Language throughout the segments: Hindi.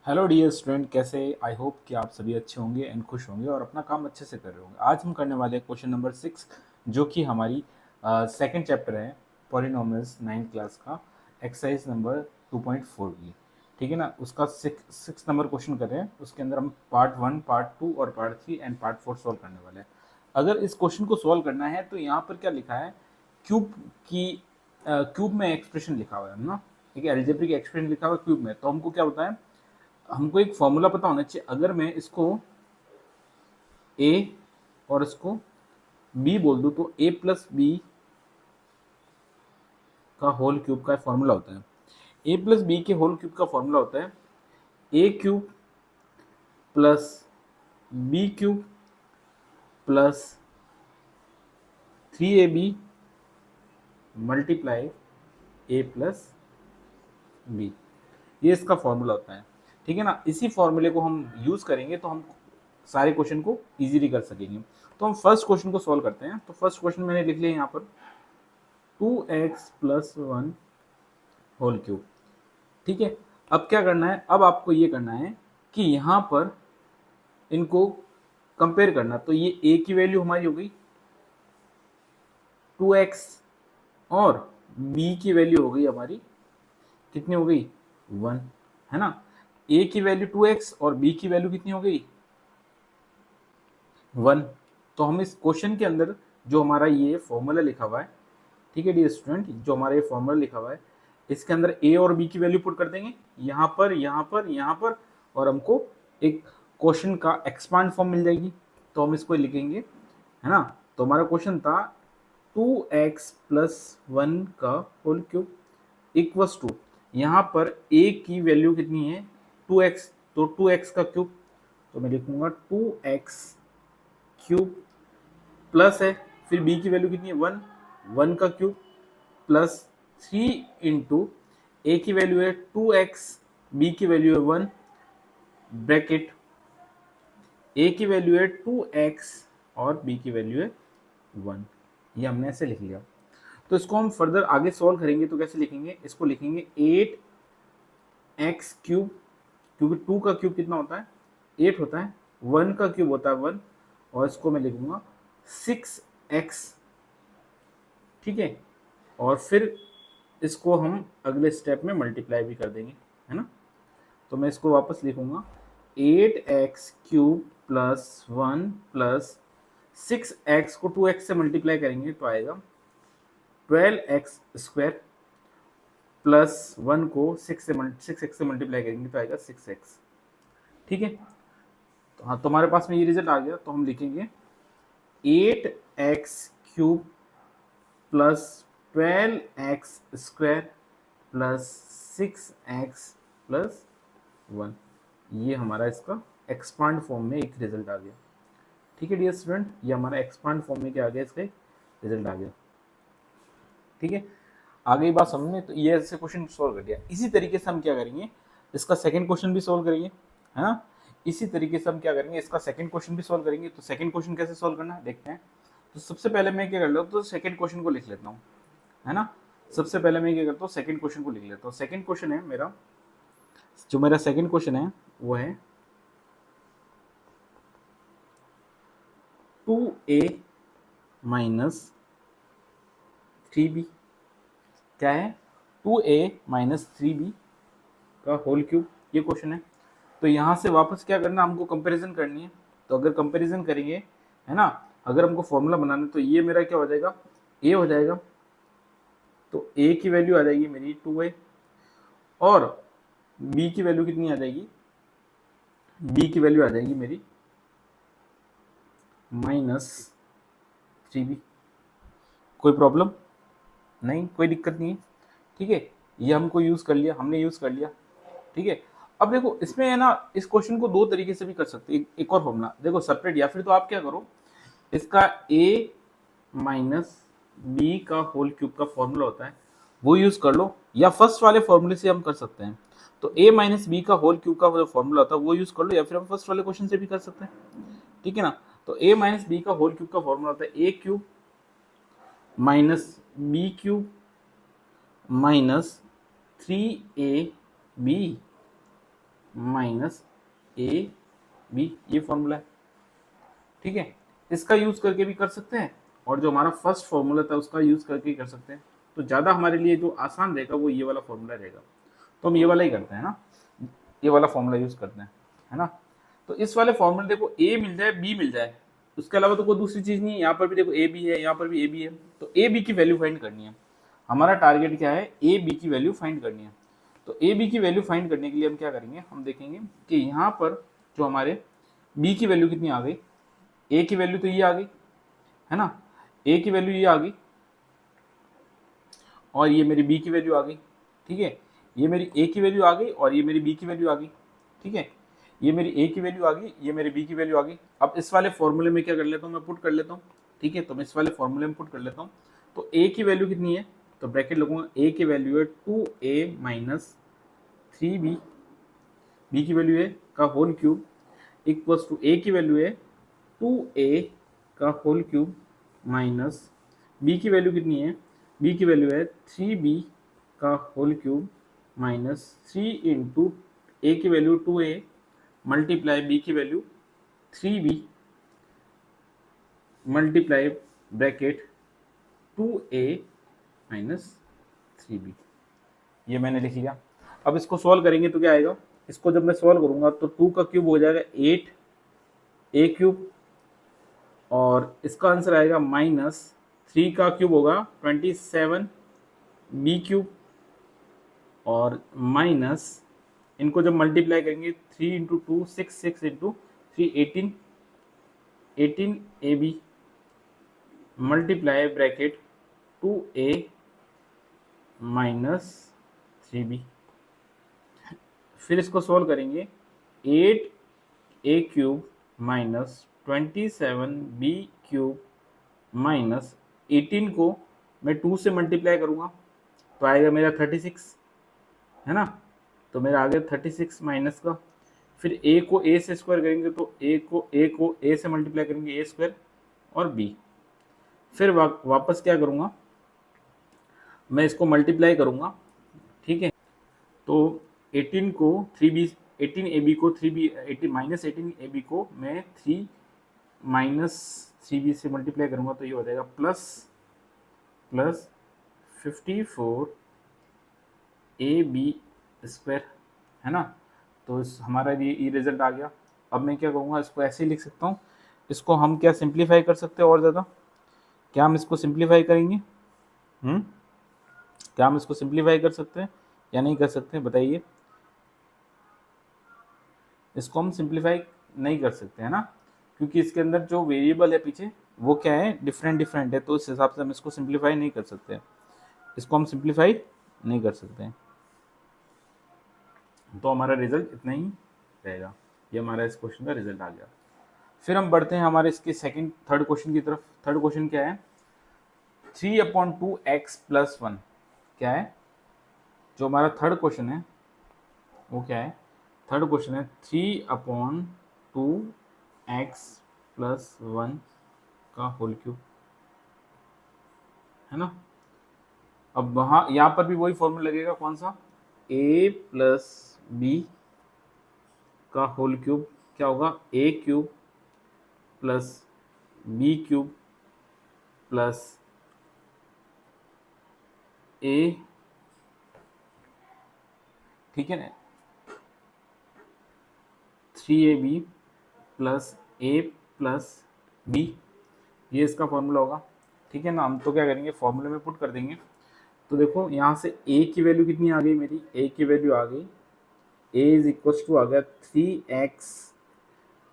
हेलो डियर स्टूडेंट, कैसे? आई होप कि आप सभी अच्छे होंगे एंड खुश होंगे और अपना काम अच्छे से कर रहे होंगे। आज हम करने वाले हैं क्वेश्चन नंबर 6, जो कि हमारी सेकंड चैप्टर है पॉलिनोमियल्स 9th क्लास का, एक्सरसाइज नंबर 2.4 की। ठीक है ना, उसका सिक्स नंबर क्वेश्चन कर रहे हैं। उसके अंदर हम पार्ट 1, पार्ट 2 और पार्ट 3 एंड पार्ट 4 सॉल्व करने वाले हैं। अगर इस क्वेश्चन को सॉल्व करना है तो यहाँ पर क्या लिखा है, क्यूब की क्यूब में एक्सप्रेशन लिखा हुआ है ना, ठीक है, एल्जेब्रिक एक्सप्रेशन लिखा हुआ है क्यूब में। तो हमको क्या होता है, हमको एक फॉर्मूला पता होना चाहिए। अगर मैं इसको ए और इसको बी बोल दूं तो ए प्लस बी का होल क्यूब का फॉर्मूला होता है। ए प्लस बी के होल क्यूब का फॉर्मूला होता है A cube plus B cube plus 3ab multiply A plus B. ये इसका फॉर्मूला होता है। ठीक है ना, इसी फॉर्मूले को हम यूज करेंगे तो हम सारे क्वेश्चन को इजीली कर सकेंगे। तो हम फर्स्ट क्वेश्चन को सॉल्व करते हैं। तो फर्स्ट क्वेश्चन मैंने लिख लिया यहाँ पर 2x+1 होल क्यूब। ठीक है, अब क्या करना है, अब आपको ये करना है कि यहाँ पर इनको कंपेयर करना। तो ये a की वैल्यू हमारी हो गई 2x और b की वैल्यू हो गई हमारी कितनी हो गई 1, है ना। a की वैल्यू 2x और b की वैल्यू कितनी हो गई 1। तो हम इस क्वेश्चन के अंदर जो हमारा ये फॉर्मूला लिखा हुआ है, ठीक है डियर स्टूडेंट, जो हमारा ये फॉर्मूला लिखा हुआ है इसके अंदर ए और बी की वैल्यू पुट कर देंगे यहाँ पर, यहाँ पर, यहाँ पर, और हमको एक क्वेश्चन का एक्सपांड फॉर्म मिल जाएगी। तो हम इसको लिखेंगे, है ना। तो हमारा क्वेश्चन था 2x+1 का होल क्यूब इक्वल्स टू, यहाँ पर a की वैल्यू कितनी है 2x, तो 2x का क्यूब। तो मैं लिखूंगा 2x क्यूब प्लस है, फिर b की वैल्यू कितनी है 1, 1 का क्यूब प्लस 3 इंटू ए की वैल्यू है 2x, बी की वैल्यू है 1, ब्रैकेट ए की वैल्यू है 2x और बी की वैल्यू है 1। ये हमने ऐसे लिख लिया। तो इसको हम फर्दर आगे सॉल्व करेंगे तो कैसे लिखेंगे, इसको लिखेंगे 8x क्यूब, क्योंकि 2 का क्यूब कितना होता है 8 होता है, 1 का क्यूब होता है 1, और इसको मैं लिखूंगा 6x। ठीक है, और फिर इसको हम अगले स्टेप में मल्टीप्लाई भी कर देंगे, है ना। तो मैं इसको वापस लिखूंगा 8x cube plus 1 plus 6x को 2x से मल्टीप्लाई करेंगे तो आएगा 12x स्क्वायर, प्लस 1 को 6x से मल्टीप्लाई करेंगे तो आएगा 6x। ठीक है, तो हाँ, तो हमारे पास में ये रिजल्ट आ गया। तो हम लिखेंगे 8x cube plus 12x square plus 6x plus 1। ये हमारा इसका एक्सपांड फॉर्म में एक रिजल्ट आ गया। ठीक है डियर स्टूडेंट, ये हमारा एक्सपांड फॉर्म में क्या आ गया, इसका रिजल्ट आ गया। ठीक है, आ गई बात समझ में। तो ये ऐसे क्वेश्चन सॉल्व कर दिया। इसी तरीके से हम क्या करेंगे, इसका सेकंड क्वेश्चन भी सॉल्व करेंगे, है ना। इसी तरीके से हम क्या करेंगे, इसका सेकंड क्वेश्चन भी सॉल्व करेंगे। तो सेकंड क्वेश्चन कैसे सॉल्व करना है देखते हैं। तो सबसे पहले मैं क्या कर लेता हूँ, तो सेकंड क्वेश्चन को लिख लेता हूँ, है ना। सबसे पहले मैं क्या करता हूँ, सेकंड क्वेश्चन को लिख लेता हूँ। सेकंड क्वेश्चन है मेरा, जो मेरा सेकंड क्वेश्चन है वो है 2a माइनस 3b। क्या है 2a माइनस 3b का होल क्यूब, ये क्वेश्चन है। तो यहाँ से वापस क्या करना, हमको कंपैरिजन करनी है। तो अगर कंपैरिजन करेंगे, है ना, अगर हमको फॉर्मूला बनाना है तो ये मेरा क्या हो जाएगा a हो जाएगा। तो a की वैल्यू आ जाएगी मेरी 2a, और b की वैल्यू कितनी आ जाएगी, b की वैल्यू आ जाएगी मेरी -3b। कोई प्रॉब्लम नहीं, कोई दिक्कत नहीं है। ठीक है, ये हमको यूज कर लिया, हमने यूज कर लिया। ठीक है, अब देखो इसमें है ना, इस क्वेश्चन को दो तरीके से भी कर सकते हैं। एक और फॉर्मूला देखो सेपरेट, या फिर तो आप क्या करो, इसका a माइनस बी का होल क्यूब का फॉर्मूला होता है वो यूज कर लो, या फर्स्ट वाले फॉर्मूले से हम कर सकते हैं। तो a माइनस बी का होल क्यूब का जो फॉर्मूला होता है वो यूज कर लो, या फिर हम फर्स्ट वाले क्वेश्चन से भी कर सकते हैं। ठीक है ना, तो a माइनस बी का होल क्यूब का फॉर्मूला होता है a cube minus B cube minus 3ab minus A B, ये फॉर्मूला है। ठीक है, इसका यूज करके भी कर सकते हैं और जो हमारा फर्स्ट फॉर्मूला था उसका यूज करके कर सकते हैं। तो ज़्यादा हमारे लिए जो आसान रहेगा वो ये वाला फॉर्मूला रहेगा, तो हम ये वाला ही करते हैं ना, ये वाला फॉर्मूला यूज करते हैं, है ना। तो इस वाले फॉर्मूले देखो ए मिल जाए बी मिल जाए, उसके अलावा तो कोई दूसरी चीज़ नहीं है। यहाँ पर भी देखो ए बी है, यहाँ पर भी ए बी है, तो ए बी की वैल्यू फाइंड करनी है। हमारा टारगेट क्या है, ए बी की वैल्यू फाइंड करनी है। तो ए बी की वैल्यू फाइंड करने के लिए हम क्या करेंगे, हम देखेंगे कि यहाँ पर जो हमारे बी की वैल्यू कितनी आ गई, ए की वैल्यू तो ये आ गई, है ना, ए की वैल्यू ये आ गई और ये मेरी बी की वैल्यू आ गई। ठीक है, ये मेरी ए की वैल्यू आ गई और ये मेरी बी की वैल्यू आ गई। ठीक है, ये मेरी ए की वैल्यू आ गई, ये मेरी बी की वैल्यू आ गई। अब इस वाले फॉर्मूले में क्या कर लेता हूँ, मैं पुट कर लेता हूँ। ठीक है, तो मैं इस वाले फॉर्मूले में पुट कर लेता हूँ। तो ए की वैल्यू कितनी है, तो ब्रैकेट लगूंगा, ए की वैल्यू है 2a माइनस 3b, बी की वैल्यू है का होल क्यूब इक्वल्स टू ए की वैल्यू है 2a का होल क्यूब माइनस बी की वैल्यू कितनी है, बी की वैल्यू है 3b का होल क्यूब माइनस 3 इंटू ए की वैल्यू 2a मल्टीप्लाई बी की value 3b multiply bracket 2a minus 3b, ये मैंने लिख लिया। अब इसको सॉल्व करेंगे तो क्या आएगा, इसको जब मैं सॉल्व करूंगा तो 2 का क्यूब हो जाएगा 8a क्यूब और इसका आंसर आएगा माइनस 3 का क्यूब होगा 27b क्यूब और माइनस इनको जब मल्टीप्लाई करेंगे 3 into 2 6 into 3 18ab multiply bracket 2a minus 3b। फिर इसको सॉल्व करेंगे, 8a cube minus 27b cube minus 18 को मैं 2 से मल्टीप्लाई करूँगा तो आएगा मेरा 36, है ना। तो मेरा आ गया 36 माइनस का, फिर a को a से स्क्वायर करेंगे तो a को a से मल्टीप्लाई करेंगे a स्क्वायर और b। फिर वापस क्या करूँगा, मैं इसको मल्टीप्लाई करूँगा। ठीक है, तो 18 को 3b 18ab को 3b 18 माइनस 18ab को मैं 3 माइनस 3b से मल्टीप्लाई करूँगा तो ये हो जाएगा प्लस 54 ab स्क्वायर, है ना। तो हमारा ये रिजल्ट आ गया। अब मैं क्या करूँगा, इसको ऐसे ही लिख सकता हूँ। इसको हम क्या सिंप्लीफाई कर सकते हैं और ज़्यादा, क्या हम इसको सिंप्लीफाई करेंगे, क्या हम इसको सिंप्लीफाई कर सकते हैं या नहीं कर सकते, बताइए। इसको हम सिंप्लीफाई नहीं कर सकते, है ना, क्योंकि इसके अंदर जो वेरिएबल है पीछे वो क्या है, डिफरेंट है, तो उस हिसाब से हम इसको सिंप्लीफाई नहीं कर सकते, इसको हम सिंप्लीफाई नहीं कर सकते। तो हमारा रिजल्ट इतना ही रहेगा। ये हमारा इस क्वेश्चन का रिजल्ट आ गया। फिर हम बढ़ते हैं हमारे इसके थर्ड क्वेश्चन की तरफ। थर्ड क्वेश्चन क्या है, 3/2x + 1 क्या है। जो हमारा थर्ड क्वेश्चन है वो क्या है, थर्ड क्वेश्चन है 3/2x + 1 का होल क्यूब, है ना। अब वहाँ यहाँ पर भी वही फॉर्मूला लगेगा, कौन सा, a + b का होल क्यूब क्या होगा, a cube plus b cube plus a, ठीक है ना, 3ab plus a plus b, ये इसका फॉर्मूला होगा। ठीक है ना, हम तो क्या करेंगे, फॉर्मूले में पुट कर देंगे। तो देखो यहाँ से a की वैल्यू कितनी आ गई, मेरी a की वैल्यू आ गई, a इज इक्वल टू आ गया 3x,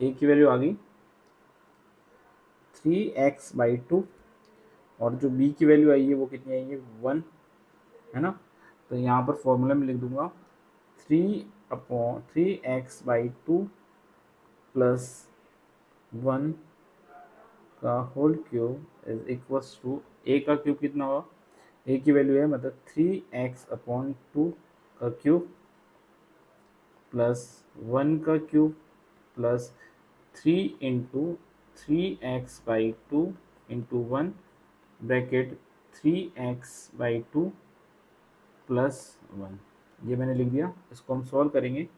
a की वैल्यू आ गई 3x/2 और जो b की वैल्यू आई है वो कितनी आई है 1, है ना। तो यहाँ पर फॉर्मूला में लिख दूंगा 3/3x/2 प्लस 1 का whole cube is equals to, a का क्यूब कितना होगा, a की वैल्यू है मतलब 3x/2 का क्यूब प्लस 1 का cube plus 3 into 3x/2 into 1 bracket 3x/2 plus 1, ये मैंने लिख दिया। इसको हम सॉल्व करेंगे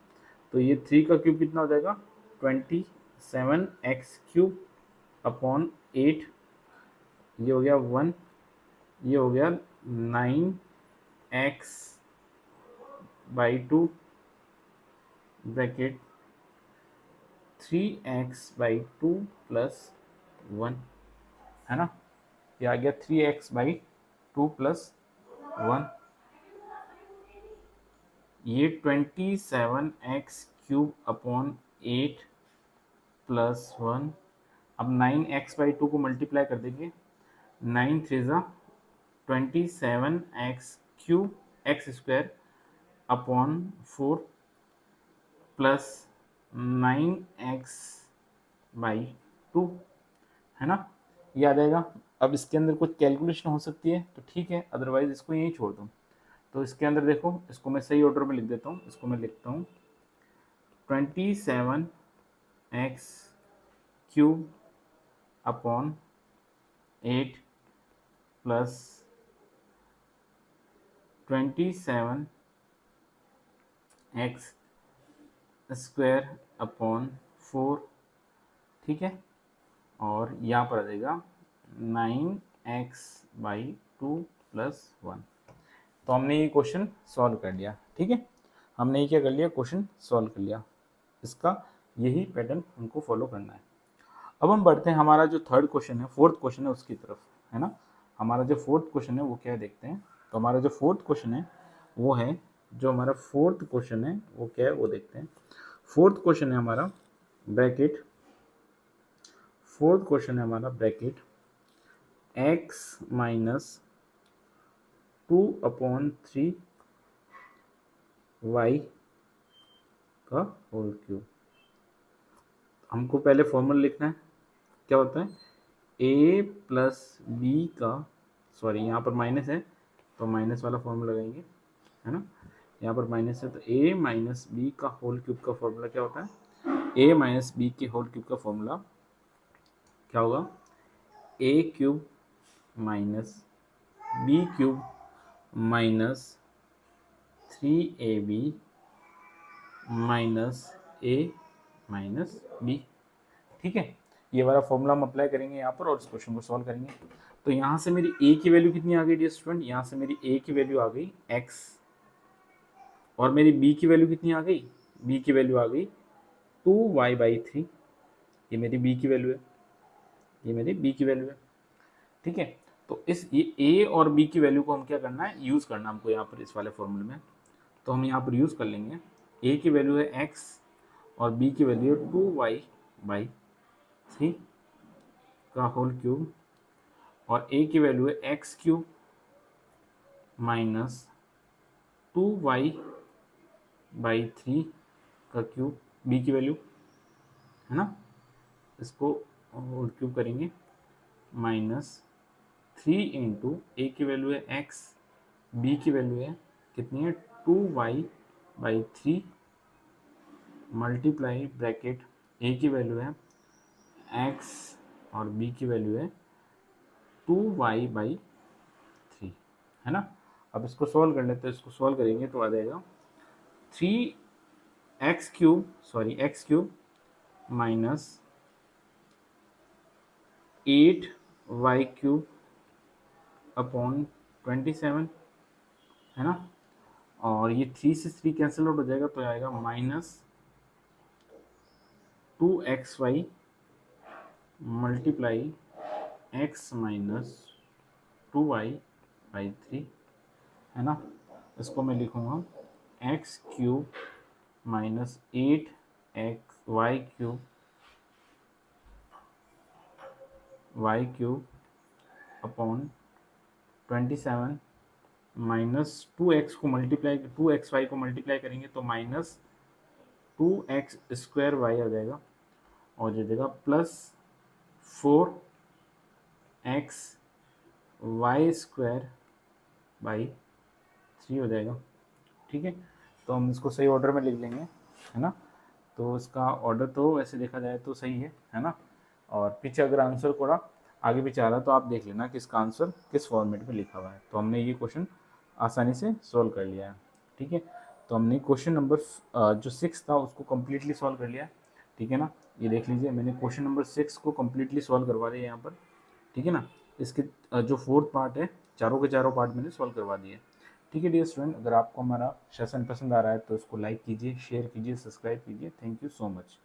तो ये 3 का क्यूब कितना हो जाएगा 27x³ अपॉन 8, ये हो गया 1, ये हो गया 9x/2 ब्रैकेट 3x/2 प्लस 1, है ना, ये आ गया 3x/2 प्लस 1, ये 27x³ अपॉन 8 प्लस 1। अब 9x/2 को मल्टीप्लाई कर देंगे, 9 3 27x³ x² upon 4 plus 9x/2, है ना, ये आ जाएगा। अब इसके अंदर कुछ कैलकुलेशन हो सकती है तो ठीक है, अदरवाइज इसको यहीं छोड़ दूँ। तो इसके अंदर देखो, इसको मैं सही ऑर्डर में लिख देता हूँ, इसको मैं लिखता हूँ 27x³ upon 8 plus 27x² upon 4, ठीक है, और यहाँ पर आ जाएगा 9x/2 प्लस 1। तो हमने ये क्वेश्चन सॉल्व कर लिया, ठीक है, हमने ये क्या कर लिया, क्वेश्चन सॉल्व कर लिया। इसका यही पैटर्न हमको फॉलो करना है। अब हम बढ़ते हैं, हमारा जो थर्ड क्वेश्चन है, फोर्थ क्वेश्चन है उसकी तरफ, है ना। हमारा जो फोर्थ क्वेश्चन है वो क्या है देखते हैं। तो हमारा जो फोर्थ क्वेश्चन है वो है, जो हमारा फोर्थ क्वेश्चन है वो क्या है वो देखते हैं। फोर्थ क्वेश्चन है हमारा ब्रैकेट, फोर्थ क्वेश्चन है हमारा ब्रैकेट x माइनस 2/3 y का होल क्यूब। हमको पहले फॉर्मूला लिखना है, क्या होता है a प्लस बी का, सॉरी यहाँ पर माइनस है तो माइनस वाला फॉर्मूला लगाएंगे, है ना, यहाँ पर माइनस है तो a माइनस बी का होल क्यूब का फॉर्मूला क्या होता है, a माइनस बी के होल क्यूब का फॉर्मूला क्या होगा, a³ minus b³ minus 3ab minus a minus b, ठीक है। ये वाला फॉर्मूला हम अप्लाई करेंगे यहाँ पर और इस क्वेश्चन को सॉल्व करेंगे। तो यहाँ से मेरी a की वैल्यू कितनी आ गई डियर स्टूडेंट, यहाँ से मेरी a की वैल्यू आ गई x, और मेरी b की वैल्यू कितनी आ गई, b की वैल्यू आ गई 2y/3, ये मेरी b की वैल्यू है, ये मेरी b की वैल्यू है, ठीक है। तो इस ये a और b की वैल्यू को हम क्या करना है, यूज़ करना हमको यहाँ पर इस वाले फॉर्मूले में। तो हम यहाँ पर यूज़ कर लेंगे, a की वैल्यू है x और b की वैल्यू है 2y/3 का होल क्यूब, और a की वैल्यू है x³ माइनस 2y/3 का क्यूब, b की वैल्यू, है ना, इसको होल क्यूब करेंगे, माइनस 3 इंटू a की वैल्यू है x, b की वैल्यू है कितनी है 2y/3 मल्टीप्लाई ब्रैकेट a की वैल्यू है x और b की वैल्यू है 2y/3, है ना। अब इसको सॉल्व कर लेते हैं, इसको सॉल्व करेंगे तो आ जाएगा 3x³ माइनस 8y³ अपॉन 27, है ना, और ये 3 से 3 कैंसिल आउट हो जाएगा तो आएगा minus 2xy multiply x minus 2y/3, है ना। इसको मैं लिखूँगा x³ minus 8y³ upon 27 minus 2x को मल्टीप्लाई 2xy को मल्टीप्लाई करेंगे तो माइनस 2x² आ जाएगा, और दे देगा प्लस 4xy² हो जाएगा, ठीक है। तो हम इसको सही ऑर्डर में लिख लेंगे, है ना। तो इसका ऑर्डर तो वैसे देखा जाए तो सही है ना। और पीछे अगर आंसर थोड़ा आगे पीछे आ रहा है तो आप देख लेना कि इसका आंसर किस फॉर्मेट में लिखा हुआ है। तो हमने ये क्वेश्चन आसानी से सोल्व कर लिया है, ठीक है। तो हमने क्वेश्चन नंबर जो 6 था उसको कम्प्लीटली सॉल्व कर लिया, ठीक है ना। ये देख लीजिए मैंने क्वेश्चन नंबर 6 को कम्प्लीटली सॉल्व करवा दिया यहाँ पर, ठीक है ना। इसके जो 4th पार्ट है, चारों के चारों पार्ट मैंने सॉल्व करवा दिए, ठीक है डियर स्टूडेंट। अगर आपको हमारा सेशन पसंद आ रहा है तो इसको लाइक कीजिए, शेयर कीजिए, सब्सक्राइब कीजिए। Thank you so much.